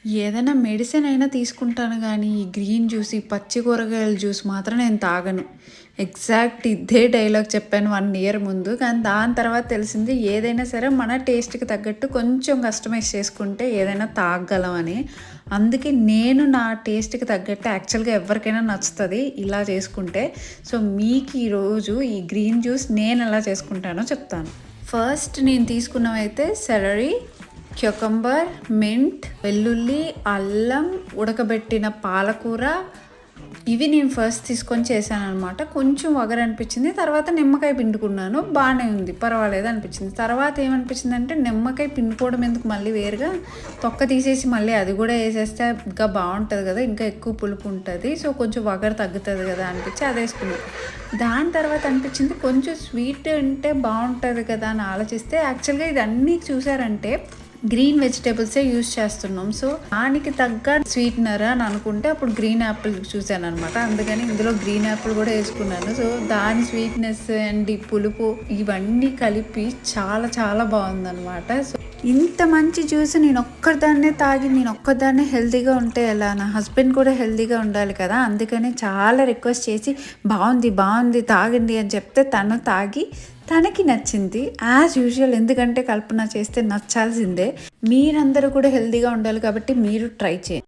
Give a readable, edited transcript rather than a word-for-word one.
ఏదైనా మెడిసిన్ అయినా తీసుకుంటాను గానీ, ఈ గ్రీన్ జ్యూస్, ఈ పచ్చి కూరగాయల జ్యూస్ మాత్రం నేను తాగను. ఎగ్జాక్ట్ ఇదే డైలాగ్ చెప్పాను 1 ఇయర్ ముందు. కానీ దాని తర్వాత తెలిసింది ఏదైనా సరే మన టేస్ట్‌కి తగ్గట్టు కొంచెం కస్టమైజ్ చేసుకుంటే ఏదైనా తాగగలం అని. అందుకే నేను నా టేస్ట్‌కి తగ్గట్టు యాక్చువల్‌గా ఎవరికైనా నచ్చుతది ఇలా చేసుకుంటే. సో, మీకు ఈరోజు ఈ గ్రీన్ జ్యూస్ నేనెలా చేసుకుంటానో చెప్తాను. ఫస్ట్ నేను తీసుకున్నవైతే సెలరీ, క్యుకంబర్, మింట్, వెల్లుల్లి, అల్లం, ఉడకబెట్టిన పాలకూర ఇవి నేను ఫస్ట్ తీసుకొని చేశాననమాట. కొంచెం వగరనిపించింది. తర్వాత నిమ్మకాయ పిండుకున్నాను. బానే ఉంది. పర్వాలేదు అనిపించింది. తర్వాత ఏమనిపించిందంటే నిమ్మకాయ పిండుకోవడం ఎందుకు మళ్ళీ వేరుగా తొక్క తీసేసి మళ్ళీ అది కూడా వేసేస్తే ఇంకా బాగుంటుంది కదా, ఇంకా ఎక్కువ పులుపు ఉంటుంది. సో కొంచెం వగరు తగ్గుతుంది కదా అనిపించి అది వేసుకున్నాను. దాని తర్వాత అనిపించింది కొంచెం స్వీట్ ఉంటే బాగుంటుంది కదా అని ఆలోచిస్తే యాక్చువల్గా ఇది అన్నీ చూసారంటే గ్రీన్ వెజిటేబుల్సే యూజ్ చేస్తున్నాం. సో దానికి తగ్గ స్వీట్నర్ అని అనుకుంటే అప్పుడు గ్రీన్ యాపిల్ చూశాను అనమాట. అందుకని ఇందులో గ్రీన్ యాపిల్ కూడా వేసుకున్నాను. సో దాని స్వీట్నెస్ అండ్ ఈ పులుపు ఇవన్నీ కలిపి చాలా చాలా బాగుందనమాట. సో ఇంత మంచి జ్యూస్ నేను ఒక్కదాన్నే తాగి నేను ఒక్కదాన్నే హెల్తీగా ఉంటే ఎలా, నా హస్బెండ్ కూడా హెల్తీగా ఉండాలి కదా. అందుకని చాలా రిక్వెస్ట్ చేసి బాగుంది తాగండి అని చెప్తే తను తాగి తనకి నచ్చింది. యాజ్ యూజువల్, ఎందుకంటే కల్పన చేస్తే నచ్చాల్సిందే. మీరందరూ కూడా హెల్తీగా ఉండాలి కాబట్టి మీరు ట్రై చేయండి.